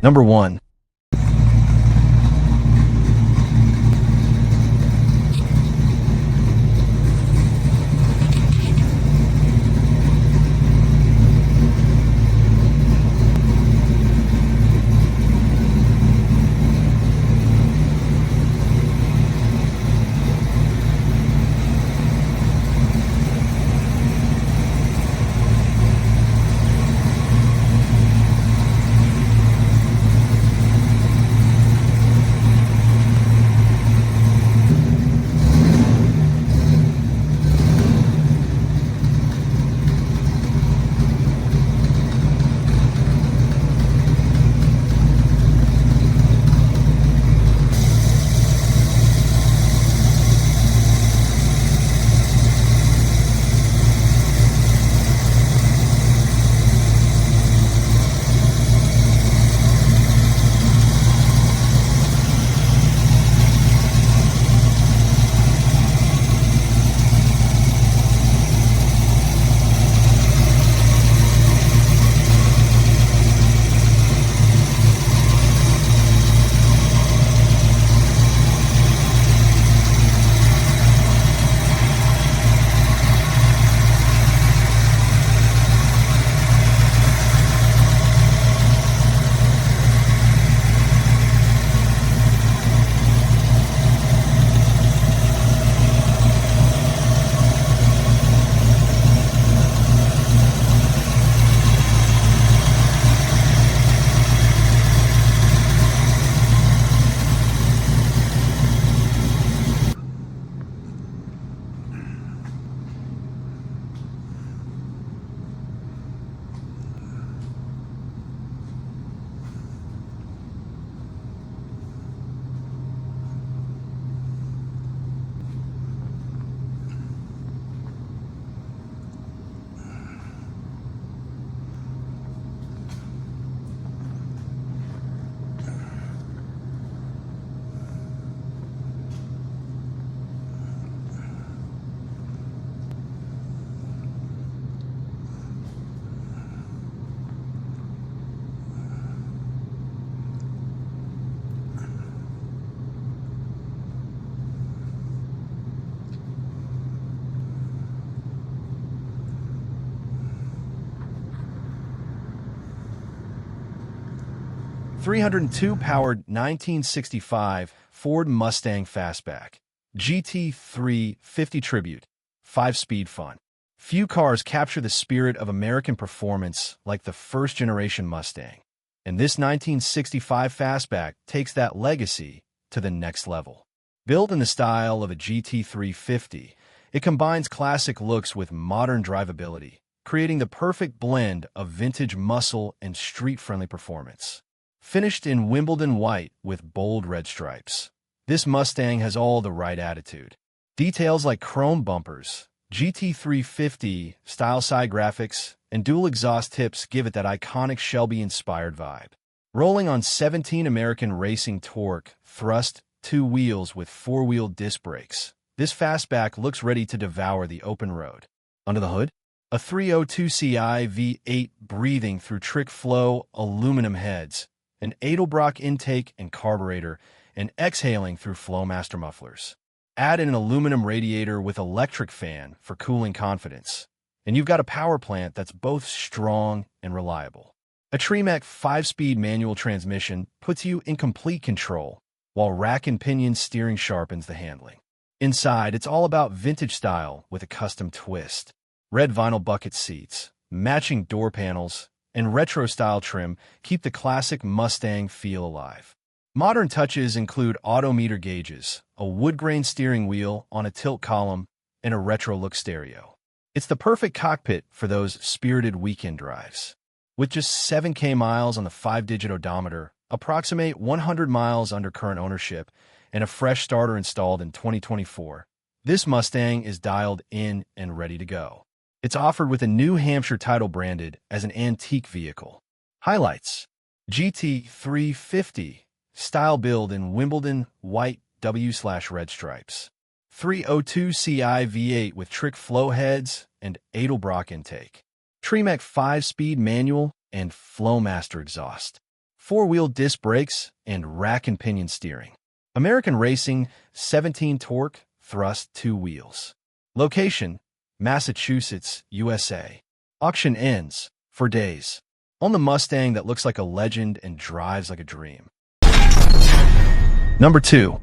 Number 1. .302-powered 1965 Ford Mustang Fastback. GT350 Tribute. 5-speed fun. Few cars capture the spirit of American performance like the first-generation Mustang. And this 1965 Fastback takes that legacy to the next level. Built in the style of a GT350, it combines classic looks with modern drivability, creating the perfect blend of vintage muscle and street-friendly performance. Finished in Wimbledon white with bold red stripes, this Mustang has all the right attitude. Details like chrome bumpers, GT350 style side graphics, and dual exhaust tips give it that iconic Shelby-inspired vibe. Rolling on 17 American racing torque, thrust, 2 wheels with 4-wheel disc brakes, this fastback looks ready to devour the open road. Under the hood, a 302 Ci V8 breathing through trick flow aluminum heads, an Edelbrock intake and carburetor, and exhaling through Flowmaster mufflers. Add in an aluminum radiator with electric fan for cooling confidence, and you've got a power plant that's both strong and reliable. A Tremec 5-speed manual transmission puts you in complete control, while rack and pinion steering sharpens the handling. Inside, it's all about vintage style with a custom twist. Red vinyl bucket seats, matching door panels, and retro-style trim keep the classic Mustang feel alive. Modern touches include autometer gauges, a wood-grain steering wheel on a tilt column, and a retro-look stereo. It's the perfect cockpit for those spirited weekend drives. With just 7K miles on the 5-digit odometer, approximate 100 miles under current ownership, and a fresh starter installed in 2024, this Mustang is dialed in and ready to go. It's offered with a New Hampshire title branded as an antique vehicle. Highlights: GT350 style build in Wimbledon white W/red stripes. 302 Ci V8 with trick flow heads and Edelbrock intake. Tremec 5-speed manual and Flowmaster exhaust. four-wheel disc brakes, and rack and pinion steering. American Racing, 17 torque, thrust, 2 wheels. Location, Massachusetts, USA. Auction ends for days. On the Mustang that looks like a legend and drives like a dream. Number 2.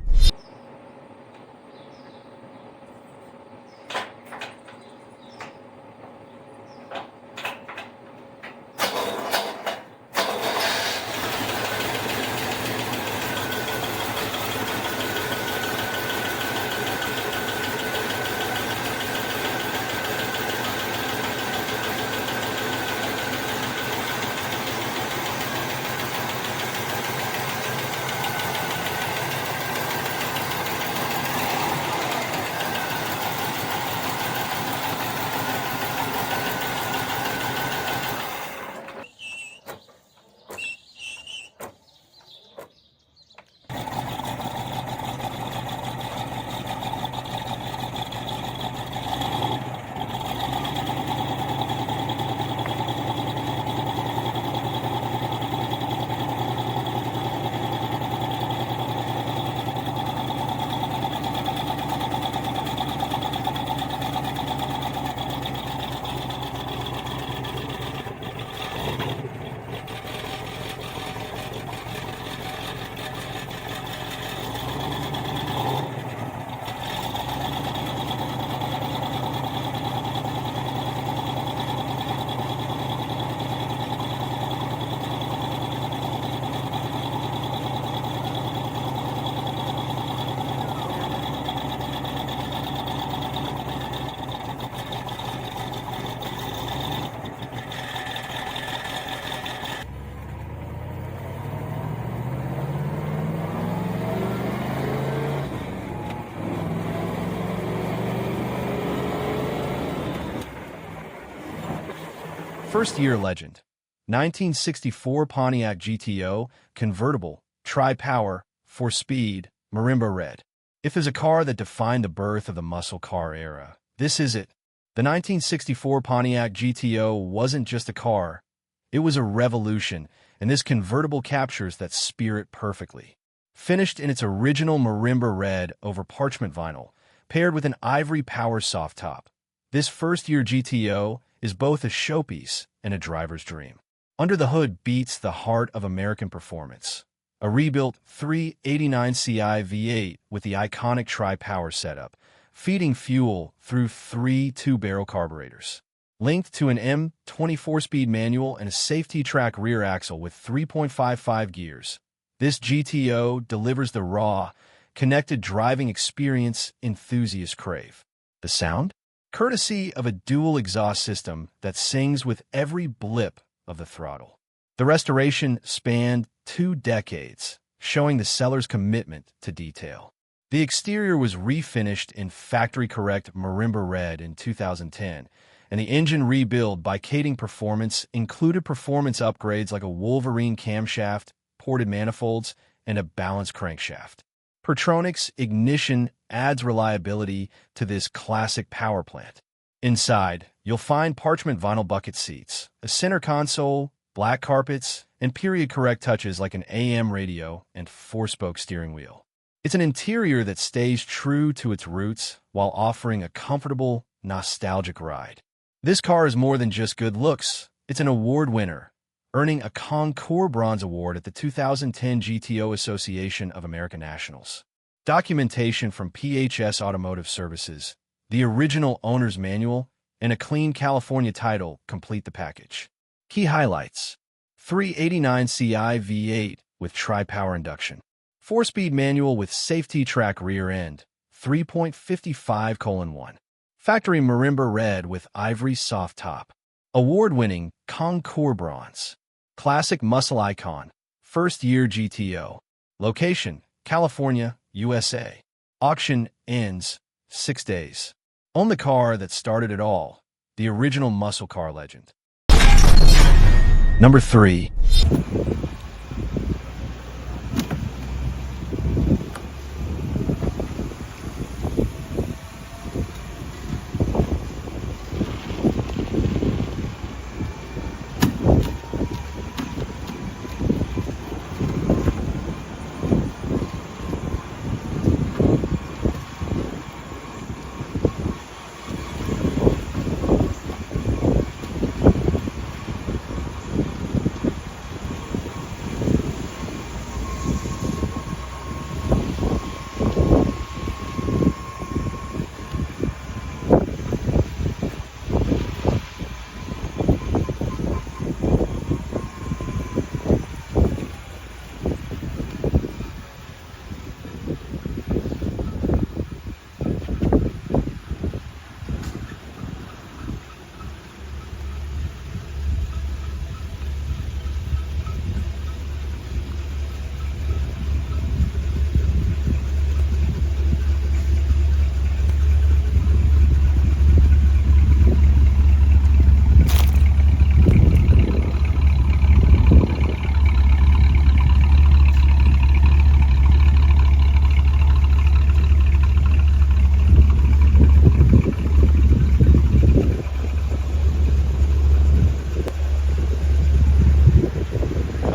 First-year legend. 1964 Pontiac GTO, convertible, tri-power, 4-speed, marimba red. If there's a car that defined the birth of the muscle car era, this is it. The 1964 Pontiac GTO wasn't just a car, it was a revolution, and this convertible captures that spirit perfectly. Finished in its original marimba red over parchment vinyl, paired with an ivory power soft top, this first-year GTO is both a showpiece and a driver's dream. Under the hood beats the heart of American performance. A rebuilt 389 Ci V8 with the iconic tri-power setup, feeding fuel through 3 two-barrel carburetors. Linked to an M24-speed manual and a safety track rear axle with 3.55 gears, this GTO delivers the raw, connected driving experience enthusiasts crave. The sound? Courtesy of a dual exhaust system that sings with every blip of the throttle. The restoration spanned 2 decades, showing the seller's commitment to detail. The exterior was refinished in factory-correct marimba red in 2010, and the engine rebuild by Kading Performance included performance upgrades like a Wolverine camshaft, ported manifolds, and a balanced crankshaft. Pertronix ignition adds reliability to this classic power plant. Inside, you'll find parchment vinyl bucket seats, a center console, black carpets, and period-correct touches like an AM radio and 4-spoke steering wheel. It's an interior that stays true to its roots while offering a comfortable, nostalgic ride. This car is more than just good looks. It's an award winner, earning a Concours Bronze Award at the 2010 GTO Association of American Nationals. Documentation from PHS Automotive Services, the original owner's manual, and a clean California title complete the package. Key highlights: 389 Ci V8 with tri-power induction, 4-speed manual with safety track rear end, 3.55:1, factory marimba red with ivory soft top, award-winning Concours Bronze, classic muscle icon, first-year GTO, location, California, USA. Auction ends 6 days. Own the car that started it all, the original muscle car legend. Number 3.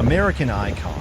American icon.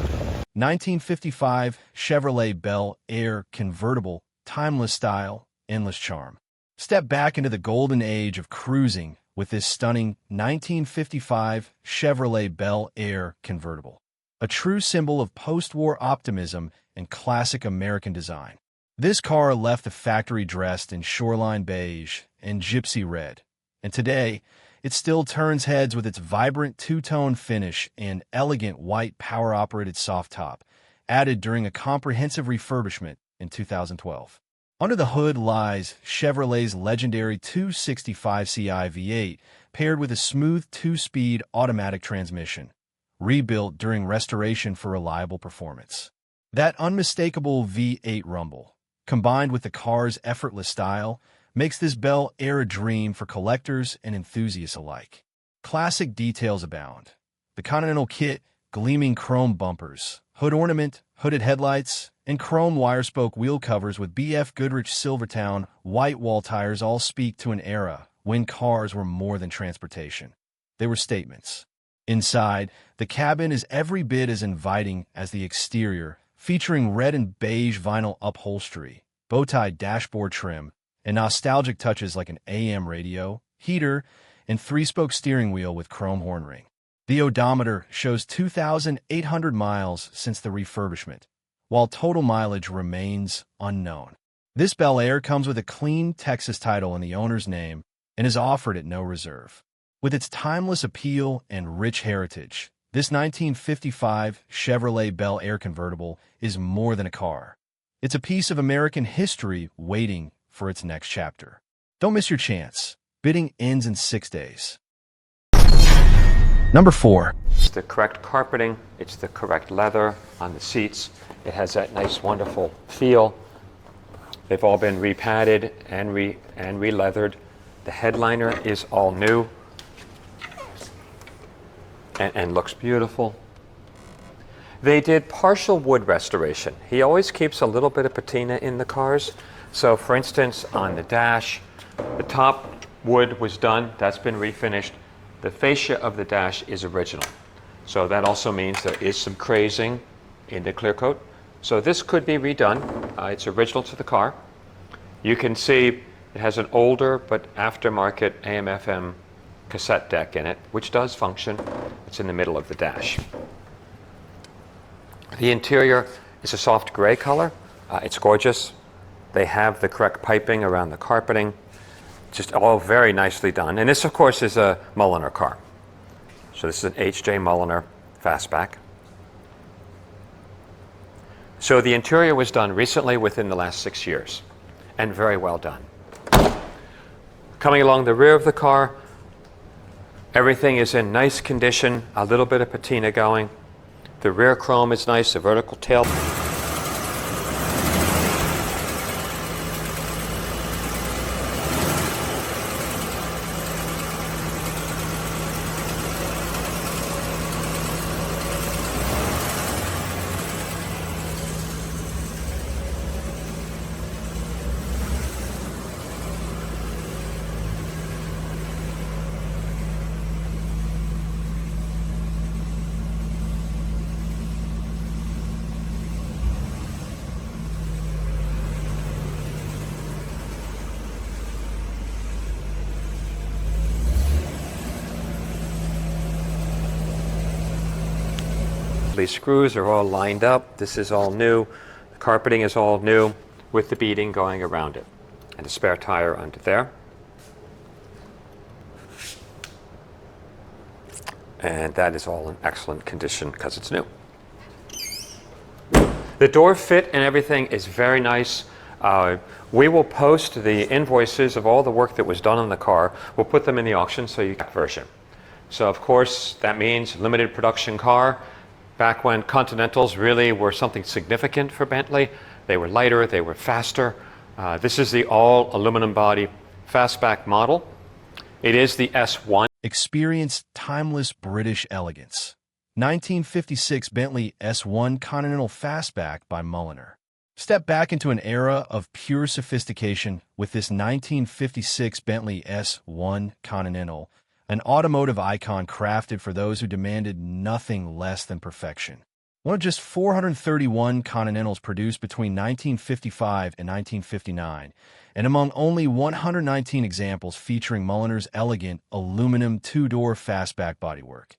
1955 Chevrolet Bel Air convertible, timeless style, endless charm. Step back into the golden age of cruising with this stunning 1955 Chevrolet Bel Air convertible. A true symbol of post-war optimism and classic American design. This car left the factory dressed in shoreline beige and gypsy red, and today, it still turns heads with its vibrant two-tone finish and elegant white power-operated soft top, added during a comprehensive refurbishment in 2012. Under the hood lies Chevrolet's legendary 265 Ci V8, paired with a smooth two-speed automatic transmission, rebuilt during restoration for reliable performance. That unmistakable V8 rumble, combined with the car's effortless style, makes this Bel Air a dream for collectors and enthusiasts alike. Classic details abound. The Continental kit, gleaming chrome bumpers, hood ornament, hooded headlights, and chrome wire-spoke wheel covers with BF Goodrich Silvertown white wall tires all speak to an era when cars were more than transportation. They were statements. Inside, the cabin is every bit as inviting as the exterior, featuring red and beige vinyl upholstery, bow-tie dashboard trim, and nostalgic touches like an AM radio, heater, and three-spoke steering wheel with chrome horn ring. The odometer shows 2,800 miles since the refurbishment, while total mileage remains unknown. This Bel Air comes with a clean Texas title in the owner's name and is offered at no reserve. With its timeless appeal and rich heritage, this 1955 Chevrolet Bel Air convertible is more than a car. It's a piece of American history waiting for its next chapter. Don't miss your chance. Bidding ends in 6 days. Number 4. It's the correct carpeting. It's the correct leather on the seats. It has that nice, wonderful feel. They've all been repadded and re-leathered. The headliner is all new and looks beautiful. They did partial wood restoration. He always keeps a little bit of patina in the cars. So for instance, on the dash, the top wood was done. That's been refinished. The fascia of the dash is original. So that also means there is some crazing in the clear coat. So this could be redone. It's original to the car. You can see it has an older but aftermarket AM/FM cassette deck in it, which does function. It's in the middle of the dash. The interior is a soft gray color. It's gorgeous. They have the correct piping around the carpeting. Just all very nicely done. And this, of course, is a Mulliner car. So this is an H.J. Mulliner fastback. So the interior was done recently within the last 6 years, and very well done. Coming along the rear of the car, everything is in nice condition, a little bit of patina going. The rear chrome is nice, the vertical tail. These screws are all lined up. This is all new. The carpeting is all new with the beading going around it. And a spare tire under there. And that is all in excellent condition because it's new. The door fit and everything is very nice. We will post the invoices of all the work that was done on the car. We'll put them in the auction so you get version. So of course that means limited production car. Back when Continentals really were something significant for Bentley, they were lighter, they were faster. This is the all aluminum body fastback model. It is the S1. Experience timeless British elegance. 1956 Bentley S1 Continental Fastback by Mulliner. Step back into an era of pure sophistication with this 1956 Bentley S1 Continental, an automotive icon crafted for those who demanded nothing less than perfection. One of just 431 Continentals produced between 1955 and 1959, and among only 119 examples featuring Mulliner's elegant aluminum two-door fastback bodywork.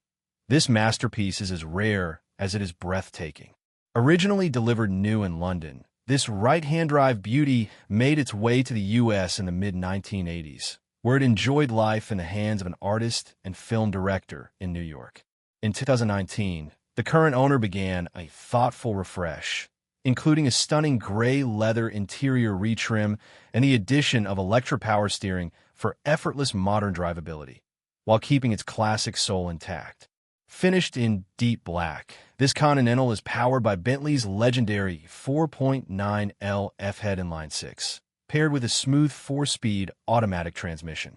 This masterpiece is as rare as it is breathtaking. Originally delivered new in London, this right-hand drive beauty made its way to the U.S. in the mid-1980s, where it enjoyed life in the hands of an artist and film director in New York. In 2019, the current owner began a thoughtful refresh, including a stunning gray leather interior retrim and the addition of electric power steering for effortless modern drivability, while keeping its classic soul intact. Finished in deep black, this Continental is powered by Bentley's legendary 4.9L F-head inline-six, paired with a smooth 4-speed automatic transmission.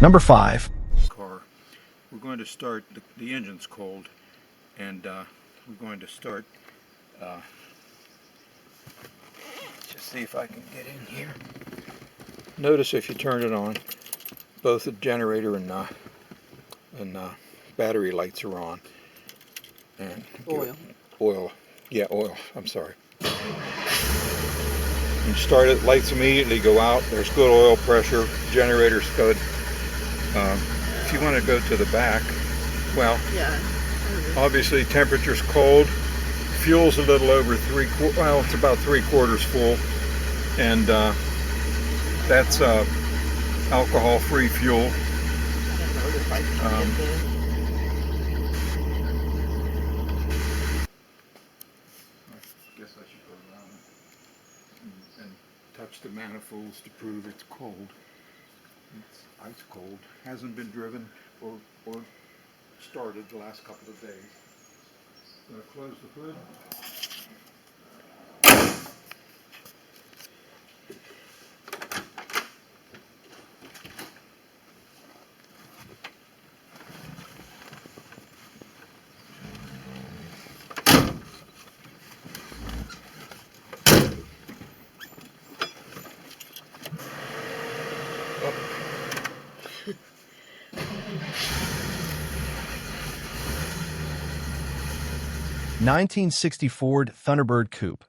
Number 5. Car. We're going to start, the engine's cold, and we're going to start, just see if I can get in here. Notice if you turn it on, both the generator and battery lights are on. And oil. Yeah, oil. I'm sorry. You start it, lights immediately go out. There's good oil pressure. Generator's good. If you want to go to the back, well, yeah. Obviously temperature's cold. Fuel's a little over it's about 3/4 full, and that's alcohol-free fuel. And touch the manifolds to prove it's cold. It's ice cold. Hasn't been driven or started the last couple of days. I'm going to close the hood. Oh. 1960 Ford Thunderbird Coupe,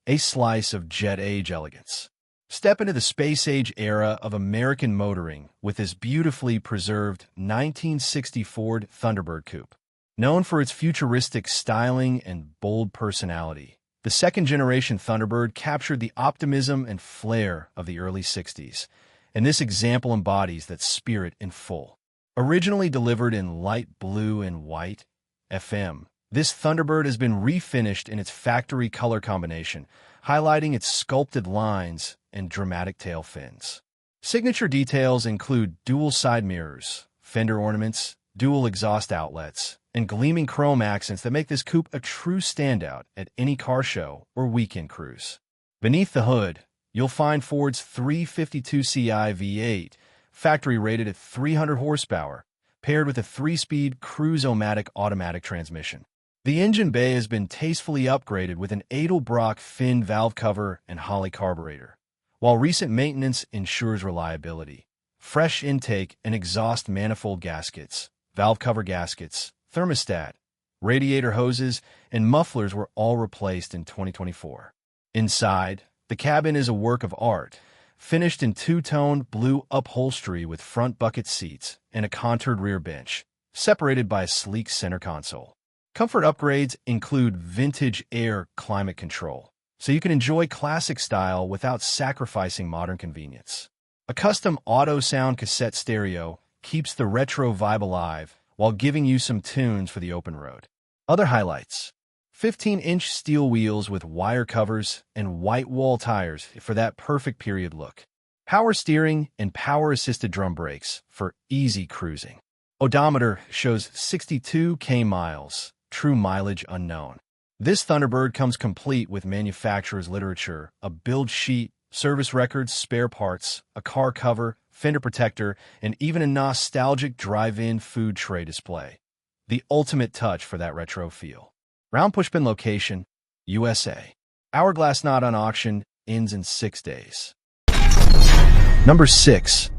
a slice of jet-age elegance. Step into the space-age era of American motoring with this beautifully preserved 1960 Ford Thunderbird Coupe. Known for its futuristic styling and bold personality, the second-generation Thunderbird captured the optimism and flair of the early 60s, and this example embodies that spirit in full. Originally delivered in light blue and white, FM, this Thunderbird has been refinished in its factory color combination, highlighting its sculpted lines and dramatic tail fins. Signature details include dual side mirrors, fender ornaments, dual exhaust outlets, and gleaming chrome accents that make this coupe a true standout at any car show or weekend cruise. Beneath the hood, you'll find Ford's 352 Ci V8, factory rated at 300 horsepower, paired with a 3-speed Cruise-O-Matic automatic transmission. The engine bay has been tastefully upgraded with an Edelbrock fin valve cover and Holley carburetor, while recent maintenance ensures reliability. Fresh intake and exhaust manifold gaskets, valve cover gaskets, thermostat, radiator hoses, and mufflers were all replaced in 2024. Inside, the cabin is a work of art, finished in two-tone blue upholstery with front bucket seats and a contoured rear bench, separated by a sleek center console. Comfort upgrades include vintage air climate control, so you can enjoy classic style without sacrificing modern convenience. A custom auto sound cassette stereo keeps the retro vibe alive while giving you some tunes for the open road. Other highlights: 15-inch steel wheels with wire covers and white wall tires for that perfect period look. Power steering and power-assisted drum brakes for easy cruising. Odometer shows 62K miles. True mileage unknown. This Thunderbird comes complete with manufacturer's literature, a build sheet, service records, spare parts, a car cover, fender protector, and even a nostalgic drive-in food tray display. The ultimate touch for that retro feel. Round pushpin location, USA. Hourglass not on auction, ends in 6 days. Number 6.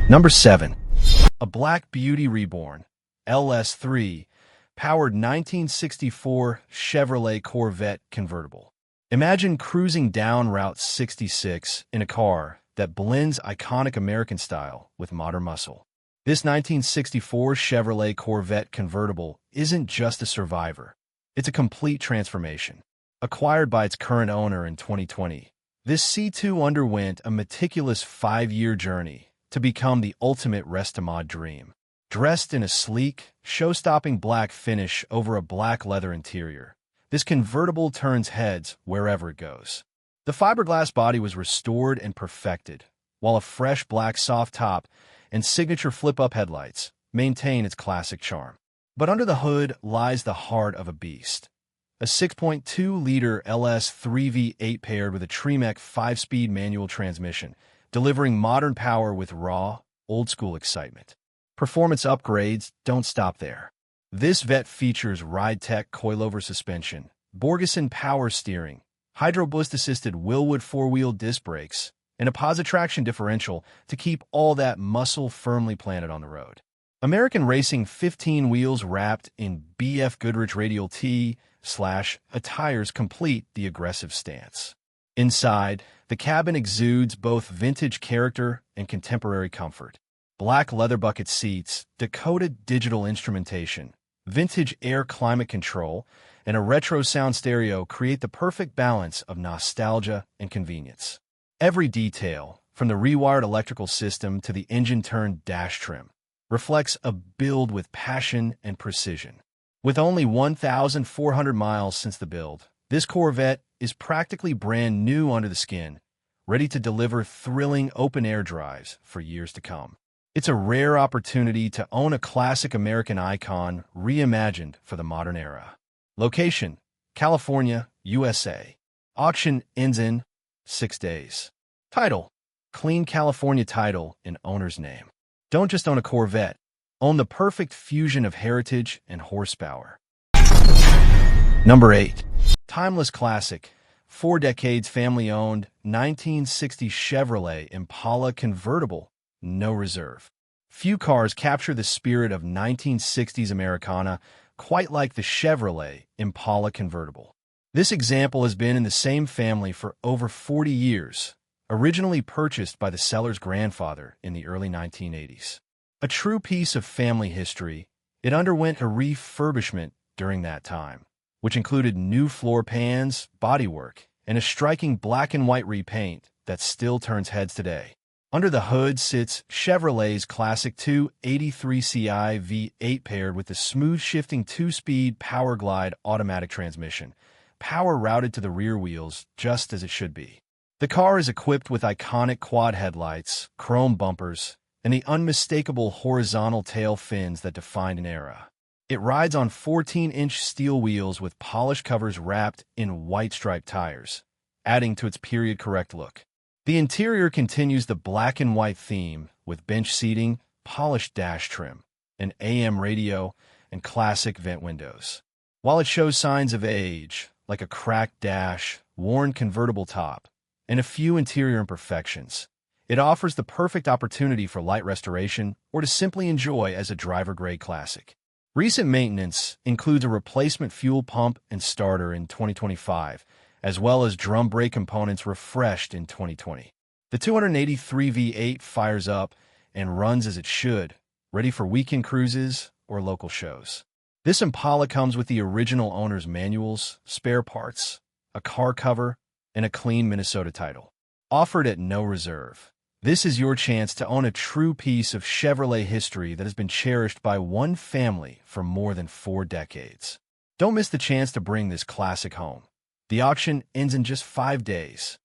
Number 7. A Black Beauty Reborn, LS3, powered 1964 Chevrolet Corvette convertible. Imagine cruising down Route 66 in a car that blends iconic American style with modern muscle. This 1964 Chevrolet Corvette convertible isn't just a survivor. It's a complete transformation. Acquired by its current owner in 2020, this C2 underwent a meticulous 5-year journey to become the ultimate Restamod dream. Dressed in a sleek, show-stopping black finish over a black leather interior, this convertible turns heads wherever it goes. The fiberglass body was restored and perfected, while a fresh black soft top and signature flip-up headlights maintain its classic charm. But under the hood lies the heart of a beast. A 6.2-liter LS3 V8 paired with a Tremec 5-speed manual transmission, delivering modern power with raw, old-school excitement. Performance upgrades don't stop there. This Vet features RideTech coilover suspension, Borgeson power steering, Hydro Boost-assisted Willwood 4-wheel disc brakes, and a Positraction differential to keep all that muscle firmly planted on the road. American Racing 15 wheels wrapped in BF Goodrich Radial T/A tires complete the aggressive stance. Inside, the cabin exudes both vintage character and contemporary comfort. Black leather bucket seats, decoded digital instrumentation, vintage air climate control, and a retro sound stereo create the perfect balance of nostalgia and convenience. Every detail, from the rewired electrical system to the engine-turned dash trim, reflects a build with passion and precision. With only 1,400 miles since the build, this Corvette is practically brand new under the skin, ready to deliver thrilling open-air drives for years to come. It's a rare opportunity to own a classic American icon reimagined for the modern era. Location: California, USA. Auction ends in 6 days. Title: clean California title in owner's name. Don't just own a Corvette. Own the perfect fusion of heritage and horsepower. Number 8. Timeless classic. 4 decades family-owned 1960 Chevrolet Impala convertible. No reserve. Few cars capture the spirit of 1960s Americana quite like the Chevrolet Impala convertible. This example has been in the same family for over 40 years, originally purchased by the seller's grandfather in the early 1980s. A true piece of family history, it underwent a refurbishment during that time, which included new floor pans, bodywork, and a striking black and white repaint that still turns heads today. Under the hood sits Chevrolet's classic 283 Ci V8 paired with the smooth-shifting 2-speed Power Glide automatic transmission, power routed to the rear wheels just as it should be. The car is equipped with iconic quad headlights, chrome bumpers, and the unmistakable horizontal tail fins that defined an era. It rides on 14-inch steel wheels with polished covers wrapped in white striped tires, adding to its period-correct look. The interior continues the black and white theme with bench seating, polished dash trim, an AM radio, and classic vent windows. While it shows signs of age, like a cracked dash, worn convertible top, and a few interior imperfections, it offers the perfect opportunity for light restoration or to simply enjoy as a driver-grade classic. Recent maintenance includes a replacement fuel pump and starter in 2025, as well as drum brake components refreshed in 2020. The 283 V8 fires up and runs as it should, ready for weekend cruises or local shows. This Impala comes with the original owner's manuals, spare parts, a car cover, and a clean Minnesota title. Offered at no reserve, this is your chance to own a true piece of Chevrolet history that has been cherished by one family for more than 4 decades. Don't miss the chance to bring this classic home. The auction ends in just 5 days.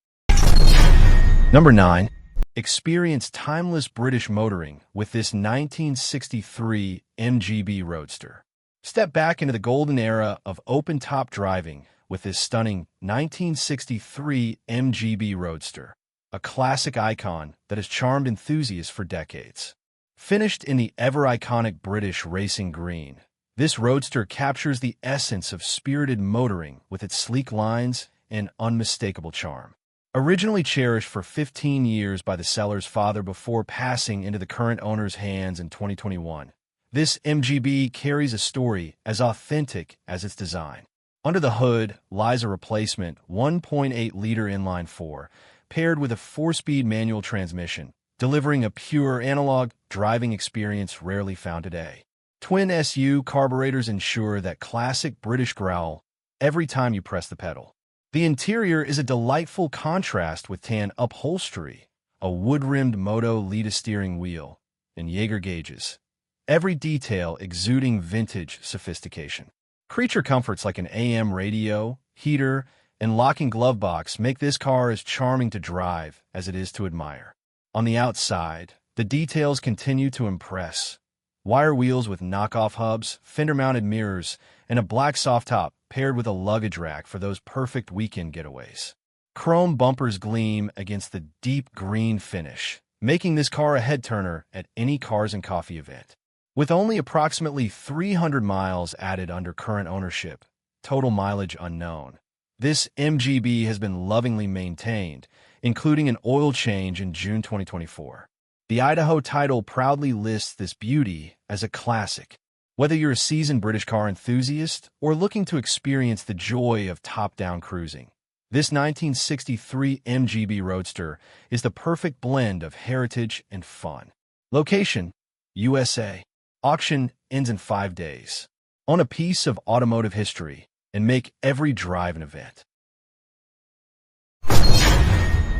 Number 9. Experience timeless British motoring with this 1963 MGB Roadster. Step back into the golden era of open-top driving with this stunning 1963 MGB Roadster, a classic icon that has charmed enthusiasts for decades. Finished in the ever-iconic British racing green, this Roadster captures the essence of spirited motoring with its sleek lines and unmistakable charm. Originally cherished for 15 years by the seller's father before passing into the current owner's hands in 2021, this MGB carries a story as authentic as its design. Under the hood lies a replacement 1.8-liter inline-4, paired with a 4-speed manual transmission, delivering a pure analog driving experience rarely found today. Twin SU carburetors ensure that classic British growl every time you press the pedal. The interior is a delightful contrast with tan upholstery, a wood-rimmed Moto Lita steering wheel, and Jaeger gauges. Every detail exuding vintage sophistication. Creature comforts like an AM radio, heater, and locking glove box make this car as charming to drive as it is to admire. On the outside, the details continue to impress. Wire wheels with knockoff hubs, fender-mounted mirrors, and a black soft top paired with a luggage rack for those perfect weekend getaways. Chrome bumpers gleam against the deep green finish, making this car a head-turner at any Cars and Coffee event. With only approximately 300 miles added under current ownership, total mileage unknown, this MGB has been lovingly maintained, including an oil change in June 2024. The Idaho title proudly lists this beauty as a classic. Whether you're a seasoned British car enthusiast or looking to experience the joy of top-down cruising, this 1963 MGB Roadster is the perfect blend of heritage and fun. Location: USA. Auction ends in 5 days. Own a piece of automotive history and make every drive an event.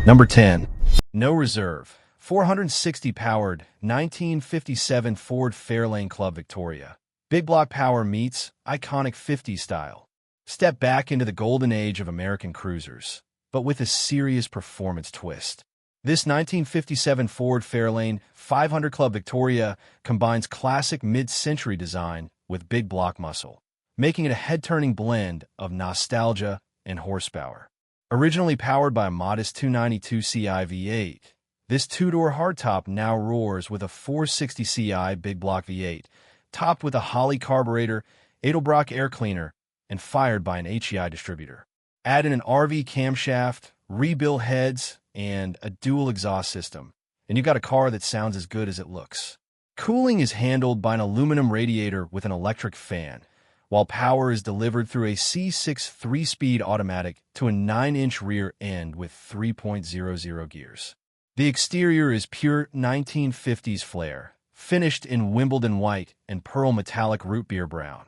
Number 10. No Reserve. 460-powered 1957 Ford Fairlane Club Victoria. Big block power meets iconic 50s style. Step back into the golden age of American cruisers, but with a serious performance twist. This 1957 Ford Fairlane 500 Club Victoria combines classic mid-century design with big block muscle, making it a head-turning blend of nostalgia and horsepower. Originally powered by a modest 292 Ci V8, this two-door hardtop now roars with a 460 Ci big block V8, topped with a Holley carburetor, Edelbrock air cleaner, and fired by an HEI distributor. Add in an RV camshaft, rebuilt heads, and a dual exhaust system, and you've got a car that sounds as good as it looks. Cooling is handled by an aluminum radiator with an electric fan, while power is delivered through a C6 3-speed automatic to a 9-inch rear end with 3.00 gears. The exterior is pure 1950s flair, finished in Wimbledon white and pearl metallic root beer brown.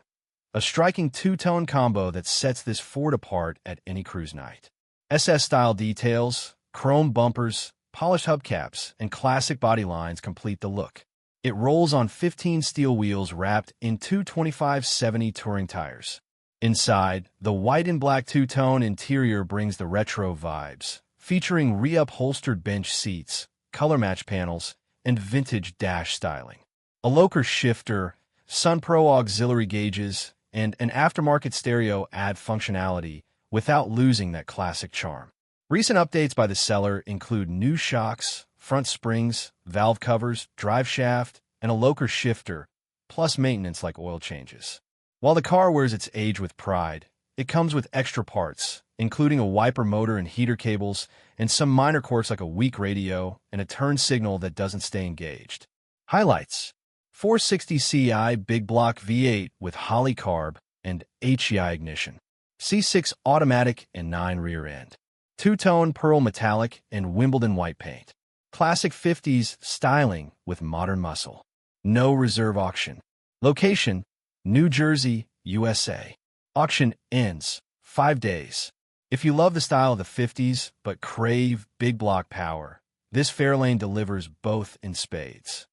A striking two-tone combo that sets this Ford apart at any cruise night. SS-style details, chrome bumpers, polished hubcaps, and classic body lines complete the look. It rolls on 15 steel wheels wrapped in two 25/70 touring tires. Inside, the white and black two-tone interior brings the retro vibes, featuring re-upholstered bench seats, color match panels, and vintage dash styling. A locker shifter, SunPro auxiliary gauges, and an aftermarket stereo add functionality without losing that classic charm. Recent updates by the seller include new shocks, front springs, valve covers, drive shaft, and a locker shifter, plus maintenance like oil changes. While the car wears its age with pride, it comes with extra parts, including a wiper motor and heater cables, and some minor quirks like a weak radio and a turn signal that doesn't stay engaged. Highlights: 460 Ci big block V8 with Holley carb and HEI ignition. C6 automatic and 9 rear end. Two-tone pearl metallic and Wimbledon white paint. Classic 50s styling with modern muscle. No reserve auction. Location: New Jersey, USA. Auction ends 5 days. If you love the style of the 50s but crave big block power, this Fairlane delivers both in spades.